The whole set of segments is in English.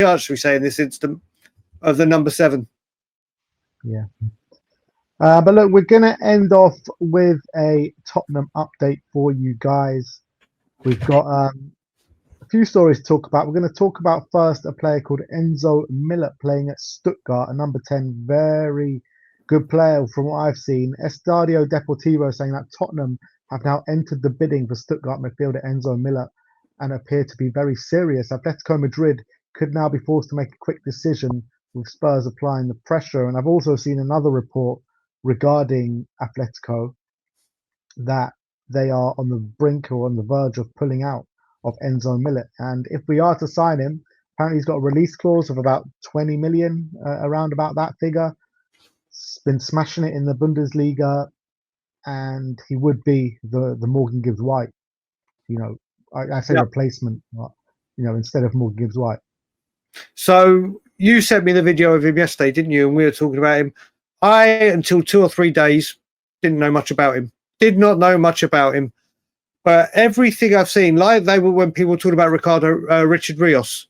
should we say, in this instant, of the number 7. Yeah. But look, we're going to end off with a Tottenham update for you guys. We've got a few stories to talk about. We're going to talk about first a player called Enzo Millot playing at Stuttgart, a number 10, very good player from what I've seen. Estadio Deportivo saying that Tottenham have now entered the bidding for Stuttgart midfielder Enzo Millot and appear to be very serious. Atletico Madrid could now be forced to make a quick decision, with Spurs applying the pressure. And I've also seen another report regarding Atletico that they are on the brink or on the verge of pulling out of Enzo Millot. And if we are to sign him, apparently he's got a release clause of about 20 million, around about that figure. He's been smashing it in the Bundesliga, and he would be the Morgan Gibbs White. I say replacement, instead of Morgan Gibbs White. So you sent me the video of him yesterday, didn't you? And we were talking about him. I, until 2 or 3 days, didn't know much about him. Did not know much about him. But everything I've seen, like they were when people were talking about Richard Rios,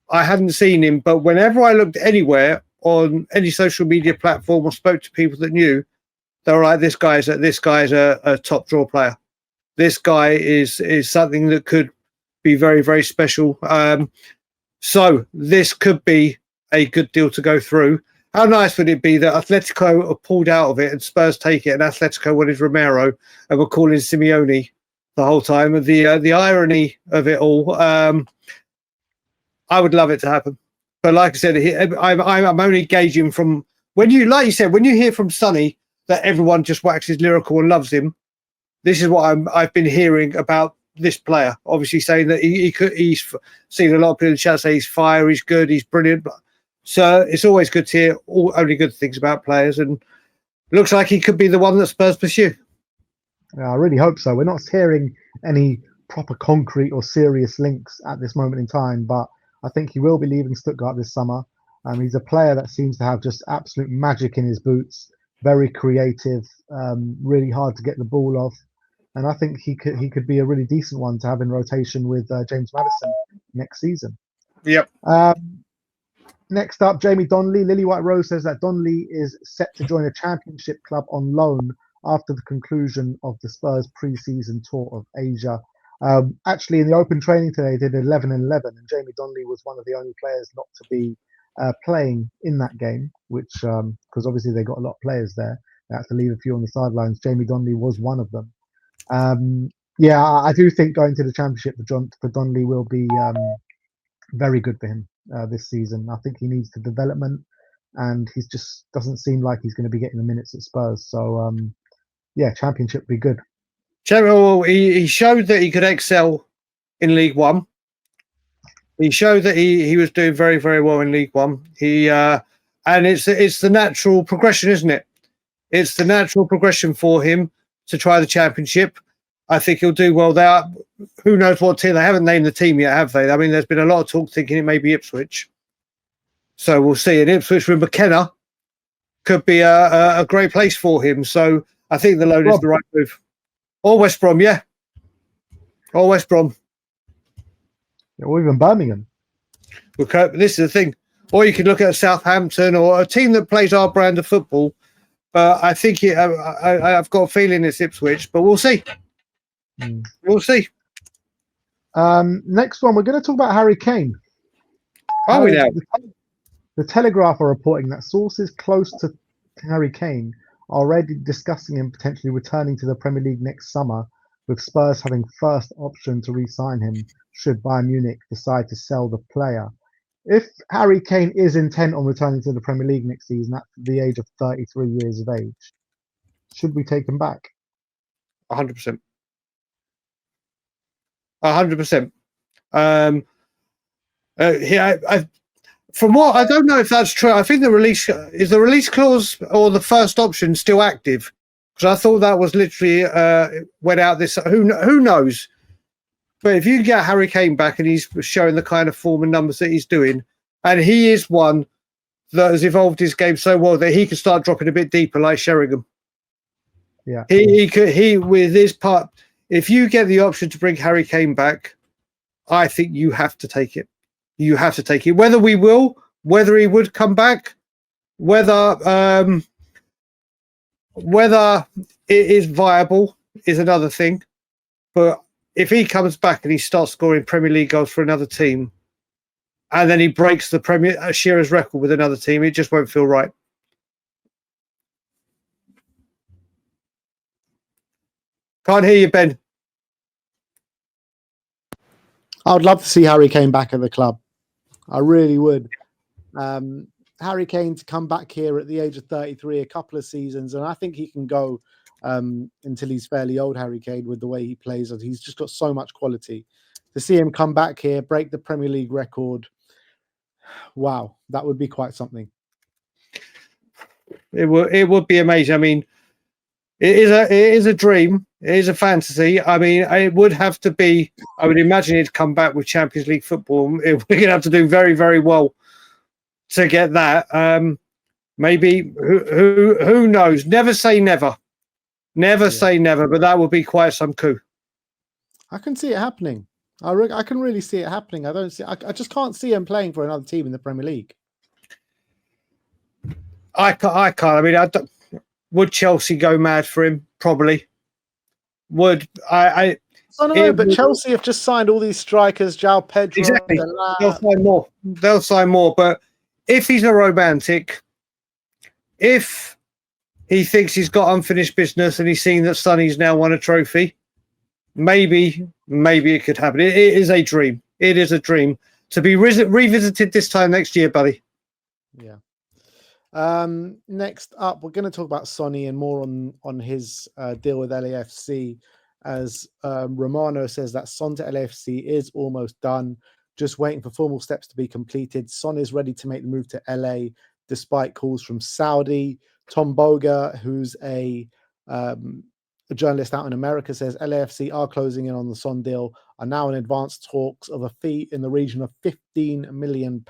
I hadn't seen him. But whenever I looked anywhere on any social media platform or spoke to people that knew, they were like, this guy's a top draw player. This guy is something that could be very, very special. So this could be a good deal to go through. How nice would it be that Atletico have pulled out of it and Spurs take it, and Atletico wanted Romero and were calling Simeone the whole time? The irony of it all. I would love it to happen, but like I said, I'm only gauging from when you hear from Sonny that everyone just waxes lyrical and loves him. This is what I've been hearing about this player. Obviously, saying that he's seen a lot of people in the chat say he's fire, he's good, he's brilliant. So it's always good to hear only good things about players, and looks like he could be the one that Spurs pursue. I really hope so. We're not hearing any proper concrete or serious links at this moment in time, but I think he will be leaving Stuttgart this summer. He's a player that seems to have just absolute magic in his boots, very creative, really hard to get the ball off. And I think he could be a really decent one to have in rotation with James Maddison next season. Yep. Next up, Jamie Donley. Lily White Rose says that Donley is set to join a championship club on loan after the conclusion of the Spurs pre-season tour of Asia. Actually, in the open training today, they did 11-11, and Jamie Donley was one of the only players not to be playing in that game, which, because obviously they got a lot of players there. They had to leave a few on the sidelines. Jamie Donley was one of them. I do think going to the championship for Donley will be very good for him this season. I think he needs the development, and he just doesn't seem like he's going to be getting the minutes at Spurs. So, championship would be good. He showed that he could excel in League One. He showed that he was doing very, very well in League One. And it's the natural progression, isn't it? It's the natural progression for him to try the championship. I think he'll do well there. Who knows what team? They haven't named the team yet, have they? I mean, there's been a lot of talk thinking it may be Ipswich. So we'll see. And Ipswich with McKenna could be a great place for him. So I think the loan is the right move. Or West Brom, yeah. Or West Brom. Or even Birmingham. This is the thing. Or you could look at Southampton or a team that plays our brand of football. But I think I've got a feeling it's Ipswich, but we'll see. We'll see. Next one, we're going to talk about Harry Kane. Are we now? The Telegraph are reporting that sources close to Harry Kane are already discussing him potentially returning to the Premier League next summer, with Spurs having first option to re-sign him should Bayern Munich decide to sell the player. If Harry Kane is intent on returning to the Premier League next season at the age of 33 years of age, should we take him back? 100%. 100%. From what I don't know if that's true. I think the release clause or the first option still active, because I thought that was literally went out this. Who knows? But if you get Harry Kane back and he's showing the kind of form and numbers that he's doing, and he is one that has evolved his game so well that he can start dropping a bit deeper like Sheringham. Yeah, he with his part. If you get the option to bring Harry Kane back, I think you have to take it. you have to take it. Whether we will, whether he would come back, whether it is viable is another thing. But if he comes back and he starts scoring Premier League goals for another team, and then he breaks the Shearer's record with another team, it just won't feel right. Can't hear you, Ben. I would love to see Harry Kane back at the club. I really would. Harry Kane to come back here at the age of 33, a couple of seasons, and I think he can go until he's fairly old, Harry Kane, with the way he plays. He's just got so much quality. To see him come back here, break the Premier League record, wow, that would be quite something. It would be amazing. I mean, it is a dream. It is a fantasy. I mean, it would have to be. I would imagine he'd come back with Champions League football. We're going to have to do very, very well to get that. Maybe who knows? Never say never. Never say never. But that would be quite some coup. I can see it happening. I can really see it happening. I just can't see him playing for another team in the Premier League. I can't. I mean, would Chelsea go mad for him? Probably. Would I don't know, but Chelsea have just signed all these strikers, João Pedro. Exactly. They'll sign more. They'll sign more. But if he's a romantic, if he thinks he's got unfinished business and he's seen that Sonny's now won a trophy, maybe it could happen. It is a dream. It is a dream to be revisited this time next year, buddy. Yeah. Next up, we're going to talk about Sonny and more on his deal with LAFC, as Romano says that Son to LAFC is almost done, just waiting for formal steps to be completed. Son is ready to make the move to LA despite calls from Saudi. Tom Boga, who's a journalist out in America, says LAFC are closing in on the Son deal, are now in advanced talks of a fee in the region of £15 million.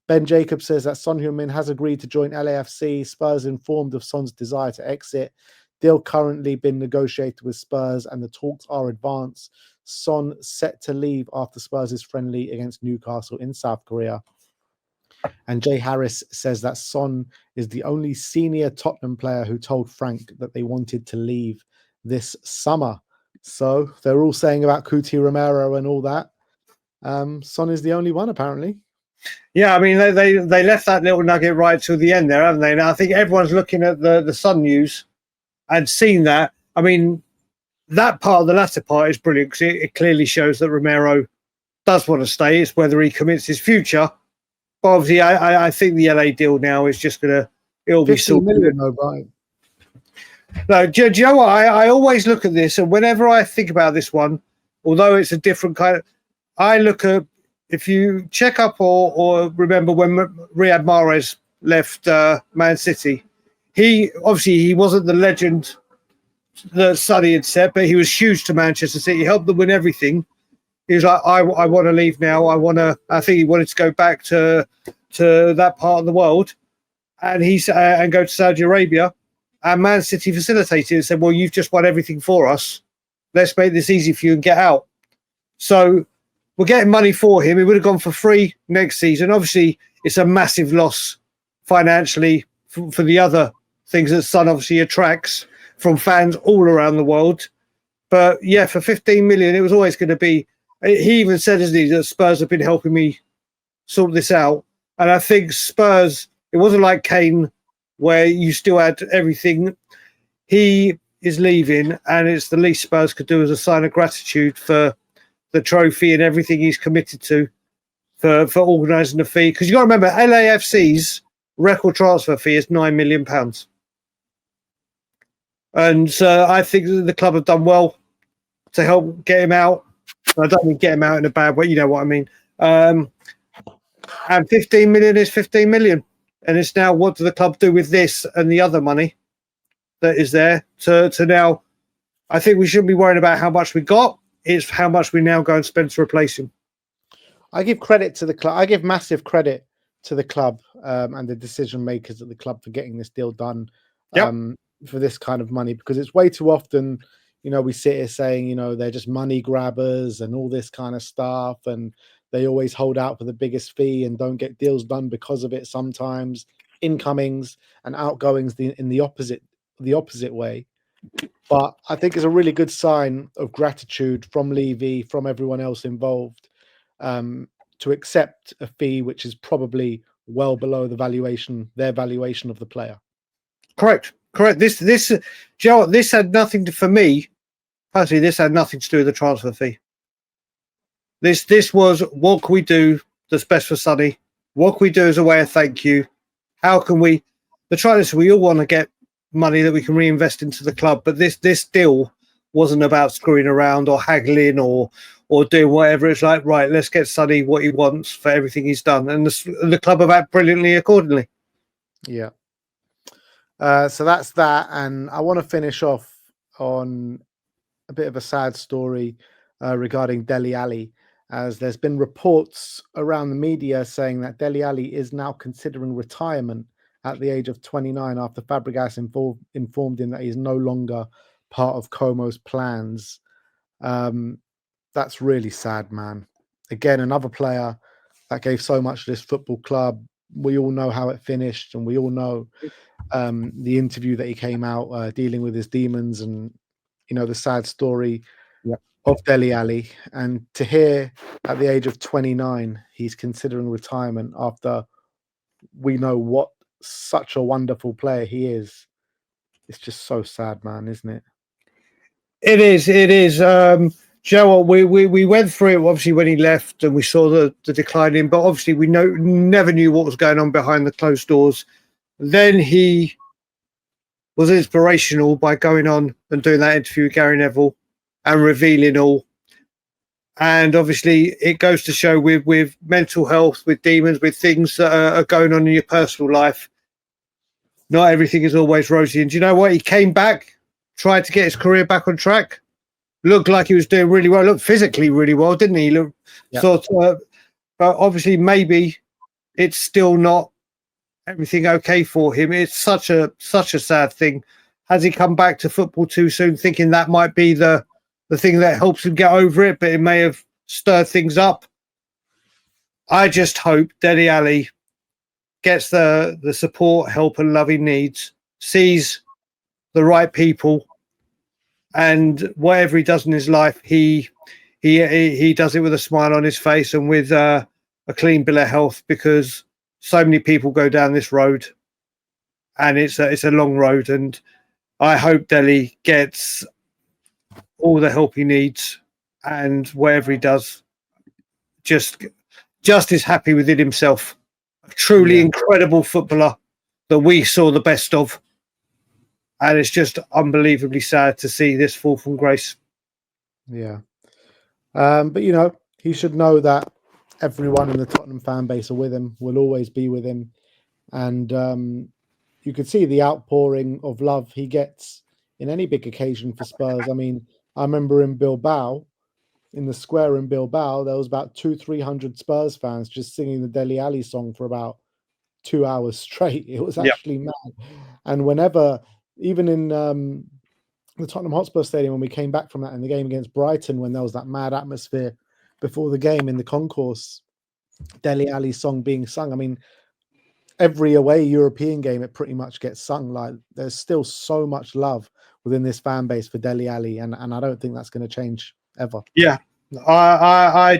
Ben Jacobs says that Son Heung-min has agreed to join LAFC. Spurs informed of Son's desire to exit. Deal currently been negotiated with Spurs and the talks are advanced. Son set to leave after Spurs' friendly against Newcastle in South Korea. And Jay Harris says that Son is the only senior Tottenham player who told Frank that they wanted to leave this summer. So they're all saying about Cuti Romero and all that. Son is the only one, apparently. Yeah, I mean, they left that little nugget right till the end there, haven't they? Now, I think everyone's looking at the Sun news and seen that. I mean, that part, the latter part, is brilliant because it clearly shows that Romero does want to stay. It's whether he commits his future. But obviously, I think the LA deal now is just it'll be $15 million, though, right? No, do you know what? I always look at this, and whenever I think about this one, although it's a different kind of, I look at, if you check up or remember when Riyad Mahrez left Man City, he wasn't the legend that Sonny had set, but he was huge to Manchester City. He helped them win everything. He was like, I want to leave now. I think he wanted to go back to that part of the world, and and go to Saudi Arabia. And Man City facilitated and said, well, you've just won everything for us. Let's make this easy for you and get out. So we're getting money for him. He would have gone for free next season. Obviously, it's a massive loss financially for the other things that Son obviously attracts from fans all around the world. But yeah, for 15 million, it was always going to be. He even said, isn't he, that Spurs have been helping me sort this out. And I think Spurs, it wasn't like Kane, where you still had everything. He is leaving, and it's the least Spurs could do as a sign of gratitude for the trophy and everything he's committed to for organising the fee. Because you got to remember, LAFC's record transfer fee is £9 million. And I think the club have done well to help get him out. I don't mean get him out in a bad way, you know what I mean. And 15 million is 15 million. And it's now, what do the club do with this and the other money that is there to now? I think we shouldn't be worrying about how much we got. It's how much we now go and spend to replace him. I give credit to the club. I give massive credit to the club and the decision makers at the club for getting this deal done for this kind of money, because it's way too often, you know, we sit here saying, you know, they're just money grabbers and all this kind of stuff, and they always hold out for the biggest fee and don't get deals done because of it sometimes. Incomings and outgoings in the opposite way. But I think it's a really good sign of gratitude from Levy, from everyone else involved, to accept a fee which is probably well below their valuation of the player. Correct. Joe, this had nothing to, for me personally, this had nothing to do with the transfer fee. This was, what can we do that's best for Sonny? What can we do as a way of thank you? How can we? The try this, we all want to get money that we can reinvest into the club, but this deal wasn't about screwing around or haggling or doing whatever. It's like, right, let's get Sonny what he wants for everything he's done, and the club have acted brilliantly accordingly. Yeah. So that's that, and I want to finish off on a bit of a sad story regarding Dele Alli, as there's been reports around the media saying that Dele Alli is now considering retirement at the age of 29 after Fabregas informed him that he's no longer part of Como's plans. That's really sad, man. Again, another player that gave so much to this football club. We all know how it finished, and we all know the interview that he came out dealing with his demons, and the sad story of Dele Alli. And to hear at the age of 29 he's considering retirement after we know what such a wonderful player he is, it's just so sad, man, isn't it? It is. Joe, we went through it obviously when he left, and we saw the decline in, but obviously we never knew what was going on behind the closed doors. Then he was inspirational by going on and doing that interview with Gary Neville and revealing all. And obviously it goes to show with mental health, with demons, with things that are going on in your personal life, not everything is always rosy. And do you know what? He came back, tried to get his career back on track, looked like he was doing really well, looked physically really well, didn't he? But obviously maybe it's still not everything okay for him. It's such a sad thing. Has he come back to football too soon, thinking that might be the thing that helps him get over it, but it may have stirred things up? I just hope Dele Alli gets the support, help and love he needs, sees the right people, and whatever he does in his life, he does it with a smile on his face and with a clean bill of health, because so many people go down this road, and it's a long road. And I hope Dele gets all the help he needs, and whatever he does, just is happy within himself. A truly incredible footballer that we saw the best of, and it's just unbelievably sad to see this fall from grace. Yeah, but he should know that everyone in the Tottenham fan base are with him, will always be with him, and you could see the outpouring of love he gets in any big occasion for Spurs. I mean, I remember in Bilbao, in the square in Bilbao, there was about 200-300 Spurs fans just singing the Dele Alli song for about 2 hours straight. It was actually mad. And whenever, even in the Tottenham Hotspur Stadium, when we came back from that in the game against Brighton, when there was that mad atmosphere before the game in the concourse, Dele Alli's song being sung. I mean, every away European game, it pretty much gets sung. Like, there's still so much love within this fan base for Dele Alli, and I don't think that's going to change ever. Yeah, I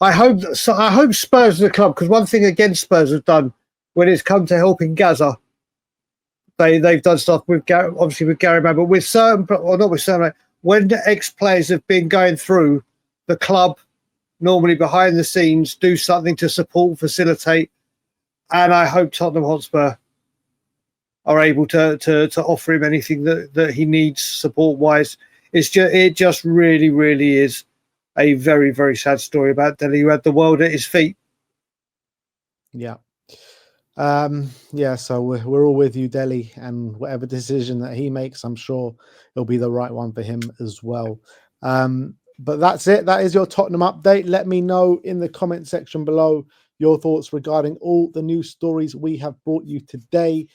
hope Spurs are the club, because one thing against Spurs have done when it's come to helping Gaza, they've done stuff with obviously with Gary Mann, but with certain, or not with certain, when the ex-players have been going through, the club normally behind the scenes do something to support, facilitate, and I hope Tottenham Hotspur are able to offer him anything that he needs support wise. It just really, really is a very, very sad story about Dele, who had the world at his feet. Yeah. So we're all with you, Dele, and whatever decision that he makes, I'm sure it'll be the right one for him as well. But that's it. That is your Tottenham update. Let me know in the comment section below your thoughts regarding all the news stories we have brought you today.